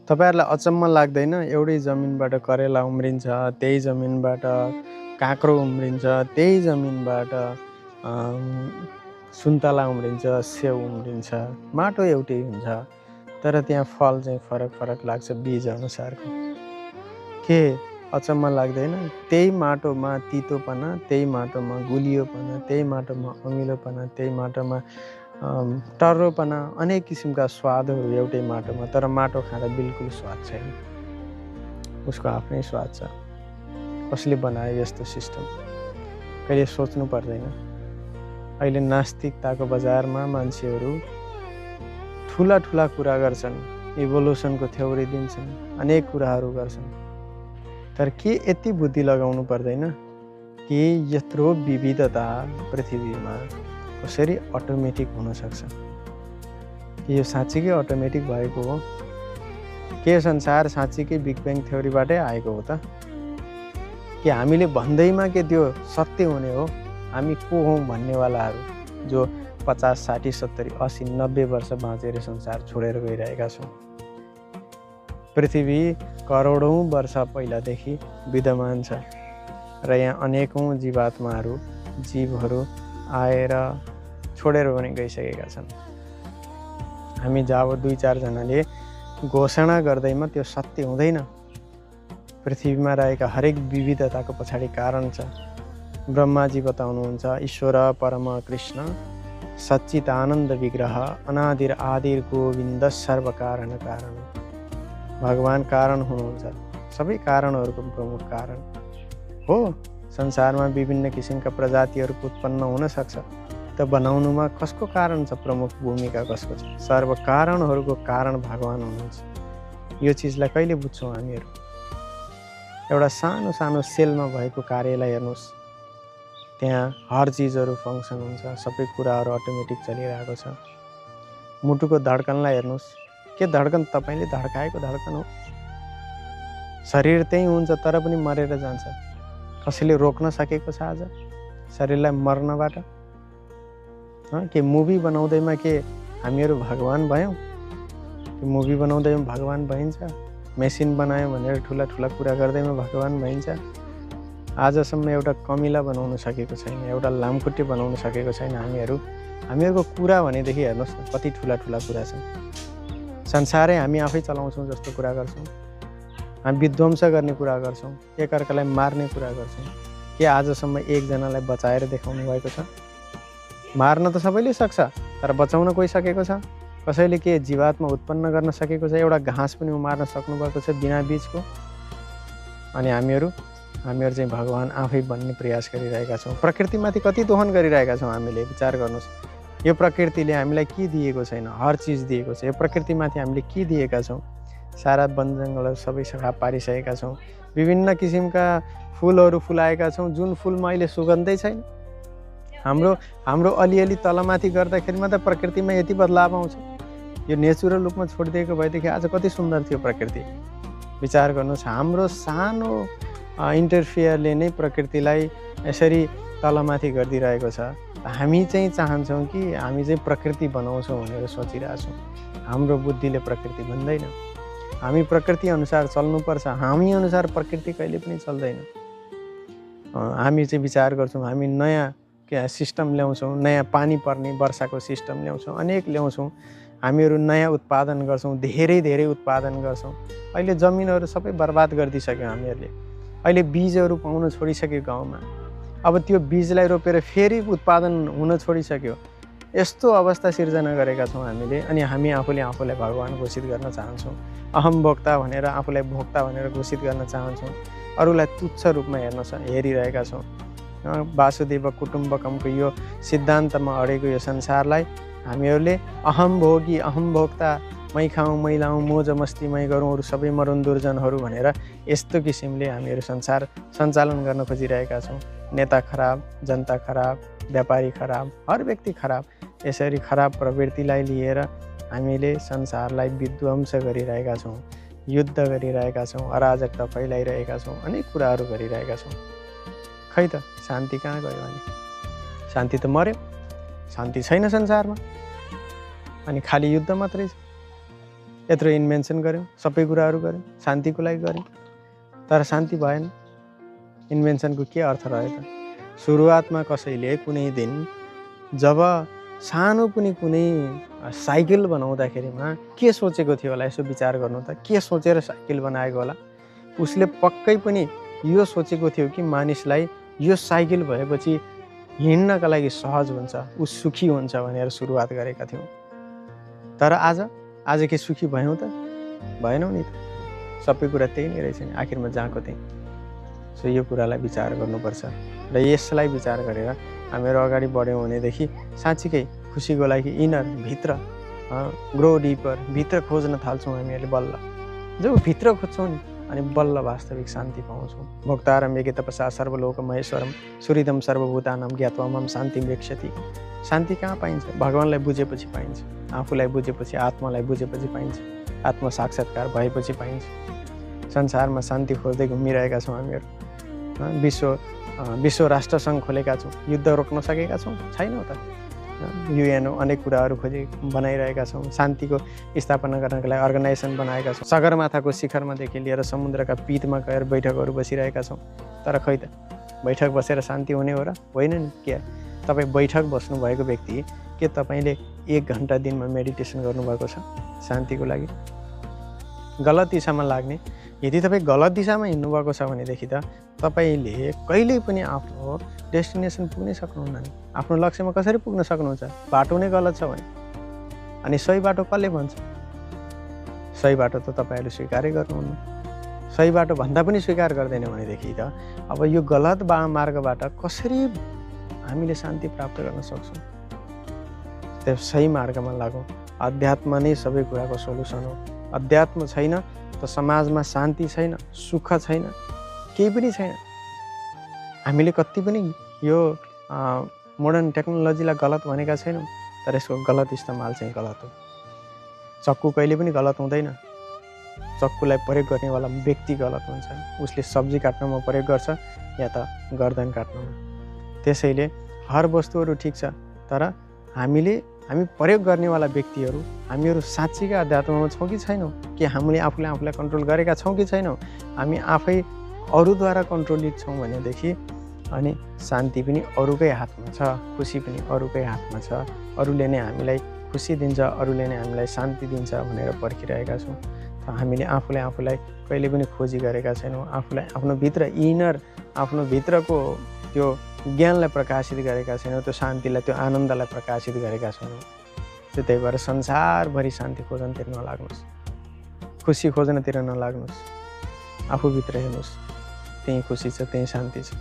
तपाईहरुलाई अचम्म लाग्दैन एउटै जमिनबाट करेला उम्रिन्छ, त्यही जमिनबाट काँक्रो उम्रिन्छ, त्यही जमिनबाट सुन्तला उम्रिन्छ, स्याउ उम्रिन्छ, माटो एउटै हुन्छ तर त्यहाँ फल चाहिँ फरक फरक लाग्छ बीज अनुसारको। के अचम्म लाग्दैन? त्यही माटोमा तितोपना, त्यही माटोमा गुलियोपना, त्यही माटोमा अमिलोपना, त्यही माटोमा टर्रोपना, अनेक किसिमका स्वादहरू एउटै माटोमा, तर माटो खाँदा बिल्कुल स्वाद छैन। उसको आफ्नै स्वाद छ। कसले बनायो यस्तो सिस्टम? कहिले सोच्नु पर्दैन? अहिले नास्तिकताको बजारमा मान्छेहरू ठुला ठुला कुरा गर्छन्, इभोल्युसनको थ्योरी दिन्छन्, अनेक कुराहरू गर्छन्, तर के यति बुद्धि लगाउनु पर्दैन कि यत्रो विविधता पृथ्वीमा कसरी अटोमेटिक हुन सक्छ? कि यो साँच्चीकै अटोमेटिक भएको हो? के संसार साँच्चीकै बिग ब्याङ थ्योरीबाटै आएको हो त? कि हामीले भन्दैमा के त्यो सत्य हुने हो? हामी को हौँ भन्नेवालाहरू जो 50, 60, 70, 80, 90 वर्ष बाँचेर संसार छोडेर गइरहेका छौँ। पृथ्वी करोडौँ वर्ष पहिलादेखि विद्यमान छ र यहाँ अनेकौँ जीवात्माहरू, जीवहरू आएर छोडेर पनि गइसकेका छन्। हामी जब 2-4 जनाले घोषणा गर्दैमा त्यो सत्य हुँदैन। पृथ्वीमा रहेका हरेक विविधताको पछाडि कारण छ। ब्रह्माजी बताउनुहुन्छ ईश्वर परम कृष्ण सच्चिदानन्द विग्रह अनादिर आदिर गोविन्द सर्व कारण कारण। भगवान कारण हुनुहुन्छ, सबै कारणहरूको प्रमुख कारण हो। संसारमा विभिन्न किसिमका प्रजातिहरूको उत्पन्न हुन सक्छ, त बनाउनुमा कसको कारण छ? प्रमुख भूमिका कसको छ? सर्व कारणहरूको कारण भगवान हुनुहुन्छ। यो चिजलाई कहिले बुझ्छौँ हामीहरू? एउटा सानो सानो सेलमा भएको कार्यलाई हेर्नुहोस्, त्यहाँ हर चिजहरू फङ्सन हुन्छ, सबै कुराहरू अटोमेटिक चलिरहेको छ। मुटुको धड्कनलाई हेर्नुहोस्, के धड्कन तपाईँले धड्काएको धड्कन हो? शरीर त्यही हुन्छ तर पनि मरेर जान्छ। कसैले रोक्न सकेको छ आज शरीरलाई मर्नबाट? के मुभी बनाउँदैमा के हामीहरू भगवान भयौँ? के मुभी बनाउँदैमा भगवान भइन्छ? मेसिन बनायो भनेर ठुला ठुला कुरा गर्दैमा भगवान भइन्छ? आजसम्म एउटा कमिला बनाउन सकेको छैन, एउटा लामखुट्टे बनाउन सकेको छैन हामीहरूको कुरा भनेदेखि हेर्नुहोस् न कति ठुला ठुला कुरा छन्। संसारै हामी आफै चलाउँछौँ जस्तो कुरा गर्छौँ, हामी विध्वंस गर्ने कुरा गर्छौँ, एकअर्कालाई मार्ने कुरा गर्छौँ। के आजसम्म एकजनालाई बचाएर देखाउनु भएको छ? मार्न त सबैले सक्छ, तर बचाउन कोही सकेको छ? कसैले के जीवात्मा उत्पन्न गर्न सकेको छ? एउटा घाँस पनि उमार्न सक्नुभएको छ बिना बीजको? अनि हामीहरू चाहिँ भगवान आफै बन्ने प्रयास गरिरहेका छौँ। प्रकृतिमाथि कति दोहन गरिरहेका छौँ हामीले? विचार गर्नुहोस्। यो प्रकृतिले हामीलाई के दिएको छैन? हर चिज दिएको छ। यो प्रकृतिमाथि हामीले के दिएका छौँ? सारा वनजङ्गलहरू सबै सफा पारिसकेका छौँ। विभिन्न किसिमका फुलहरू फुलाएका छौँ, जुन फुलमा अहिले सुगन्धै छैन। हाम्रो अलिअलि तलमाथि गर्दाखेरि मात्र प्रकृतिमा यति बदलाव आउँछ। यो नेचुरल रूपमा छोडिदिएको भएदेखि आज कति सुन्दर थियो प्रकृति। विचार गर्नुहोस्, हाम्रो सानो इन्टरफियरले नै प्रकृतिलाई यसरी तलमाथि गरिदिरहेको छ। हामी चाहिँ चाहन्छौँ कि हामी चाहिँ प्रकृति बनाउँछौँ भनेर सोचिरहेछौँ। हाम्रो बुद्धिले प्रकृति भन्दैन। हामी प्रकृति अनुसार चल्नुपर्छ, हामी अनुसार प्रकृति कहिले पनि चल्दैन। हामी चाहिँ विचार गर्छौँ, हामी नयाँ सिस्टम ल्याउँछौँ, नयाँ पानी पर्ने वर्षाको सिस्टम ल्याउँछौँ, अनेक ल्याउँछौँ। हामीहरू नयाँ उत्पादन गर्छौँ, धेरै धेरै उत्पादन गर्छौँ। अहिले जमिनहरू सबै बर्बाद गरिदिइसक्यो हामीहरूले। अहिले बीजहरू पाउन छोडिसक्यो गाउँमा। अब त्यो बीजलाई रोपेर फेरि उत्पादन हुन छोडिसक्यो। यस्तो अवस्था सिर्जना गरेका छौँ हामीले। अनि हामी आफूलाई भगवान घोषित गर्न चाहन्छौँ। अहम भोक्ता भनेर आफूलाई भोक्ता भनेर घोषित गर्न चाहन्छौँ। अरूलाई तुच्छ रूपमा हेरिरहेका छौँ। वासुदेव कुटुम्बकमको यो सिद्धान्तमा अडेको यो संसारलाई हामीहरूले अहम भोगी, अहम भोक्ता, मै खाउँ, मै लाउँ, मोज मस्ती मै गरौँ, अरू सबै मरुन् दुर्जनहरू भनेर यस्तो किसिमले हामीहरू संसार सञ्चालन गर्न खोजिरहेका छौँ। नेता खराब, जनता खराब, व्यापारी खराब, हर व्यक्ति खराब। यसरी खराब प्रवृत्तिलाई लिएर हामीले संसारलाई विध्वंस गरिरहेका छौँ, युद्ध गरिरहेका छौँ, अराजकता फैलाइरहेका छौँ, अनेक कुराहरू गरिरहेका छौँ। खै त शान्ति कहाँ गयो भने? शान्ति त मर्यो, शान्ति छैन संसारमा। अनि खाली युद्ध मात्रै छ। यत्रो इन्भेन्सन गऱ्यौँ, सबै कुराहरू गऱ्यौँ, शान्तिको लागि गऱ्यौँ, तर शान्ति भएन। इन्भेन्सनको के अर्थ रह्यो त? सुरुवातमा कसैले कुनै दिन जब सानो पनि कुनै साइकल बनाउँदाखेरिमा के सोचेको थियो होला, यसो विचार गर्नु त, के सोचेर साइकल बनाएको होला? उसले पक्कै पनि यो सोचेको थियो कि मानिसलाई यो साइकल भएपछि हिँड्नका लागि सहज हुन्छ, ऊ सुखी हुन्छ भनेर सुरुवात गरेका थियौँ। तर आज के सुखी भयौँ त? भएनौँ नि त। सबै कुरा त्यही नै रहेछ नि, आखिरमा जहाँको त्यही। सो यो कुरालाई विचार गर्नुपर्छ र यसलाई विचार गरेर हामीहरू अगाडि बढ्यौँ भनेदेखि साँच्चीकै खुसीको लागि इनर भित्र ग्रो डिपर भित्र खोज्न थाल्छौँ हामीहरूले बल्ल। जब भित्र खोज्छौँ नि अनि बल्ल वास्तविक शान्ति पाउँछौँ। भोक्तारं यज्ञ तपसा सर्वलोक महेश्वरम सुहृदं सर्वभूतानां ज्ञात्वा मां शान्तिं रक्षति। शान्ति कहाँ पाइन्छ? भगवान्लाई बुझेपछि पाइन्छ, आफूलाई बुझेपछि, आत्मालाई बुझेपछि पाइन्छ, आत्म साक्षात्कार भएपछि पाइन्छ। संसारमा शान्ति खोज्दै घुमिरहेका छौँ हामीहरू। विश्व राष्ट्र सङ्घ खोलेका छौँ, युद्ध रोक्न सकेका छौँ? छैनौँ त। युएनओ अनेक कुराहरू बनाइरहेका छौँ, शान्तिको स्थापना गर्नका लागि अर्गनाइजेसन बनाएका छौँ। सगरमाथाको शिखरमादेखि लिएर समुद्रका पितमा गएर बैठकहरू बसिरहेका छौँ। तर खै त बैठक बसेर शान्ति हुने हो र? होइन नि। के तपाईँ बैठक बस्नुभएको व्यक्ति, के तपाईँले 1 घन्टा दिनमा मेडिटेसन गर्नुभएको छ शान्तिको लागि? गलत दिशामा लाग्ने, यदि तपाईँ गलत दिशामा हिँड्नुभएको छ भनेदेखि त तपाईँले कहिल्यै पनि आफ्नो डेस्टिनेसन पुग्नै सक्नुहुन्न नि। आफ्नो लक्ष्यमा कसरी पुग्न सक्नुहुन्छ? बाटो नै गलत छ भने। अनि सही बाटो कसले भन्छ? सही बाटो त तपाईँहरूले स्वीकारै गर्नुहुन्न। सही बाटो भन्दा पनि स्वीकार गर्दैन भनेदेखि त अब यो गलत मार्गबाट कसरी हामीले शान्ति प्राप्त गर्न सक्छौँ? त्यो सही मार्गमा लागौँ। अध्यात्म नै सबै कुराको सोलुसन हो। अध्यात्म छैन त समाजमा शान्ति छैन, सुख छैन, केही पनि छैन। हामीले कति पनि यो मोडर्न टेक्नोलोजीलाई गलत भनेका छैनौँ, तर यसको गलत इस्तेमाल चाहिँ गलत हो। चक्कु कहिले पनि गलत हुँदैन। चक्कुलाई प्रयोग गर्नेवाला व्यक्ति गलत हुन्छ। उसले सब्जी काट्नमा प्रयोग गर्छ या त गर्दन काट्नमा। त्यसैले हर वस्तुहरू ठिक छ, तर हामी प्रयोग गर्नेवाला व्यक्तिहरू हामीहरू साँच्चीकै अध्यात्ममा छौँ कि छैनौँ? कि हामीले आफूलाई कन्ट्रोल गरेका छौँ कि छैनौँ? हामी आफै अरूद्वारा कन्ट्रोलित छौँ भनेदेखि अनि शान्ति पनि अरूकै हातमा छ, खुसी पनि अरूकै हातमा छ। अरूले नै हामीलाई खुसी दिन्छ, अरूले नै हामीलाई शान्ति दिन्छ भनेर पर्खिरहेका छौँ। त हामीले आफूलाई कहिले पनि खोजी गरेका छैनौँ। आफूलाई आफ्नो भित्र इनर, आफ्नो भित्रको त्यो ज्ञानलाई प्रकाशित गरेका छैनौँ, त्यो शान्तिलाई, त्यो आनन्दलाई प्रकाशित गरेका छैनौँ। त्यही भएर संसारभरि शान्ति खोज्नतिर नलाग्नुहोस्, खुसी खोज्नतिर नलाग्नुहोस्। आफूभित्र हेर्नुहोस्, त्यहीँ खुसी छ, त्यहीँ शान्ति छ।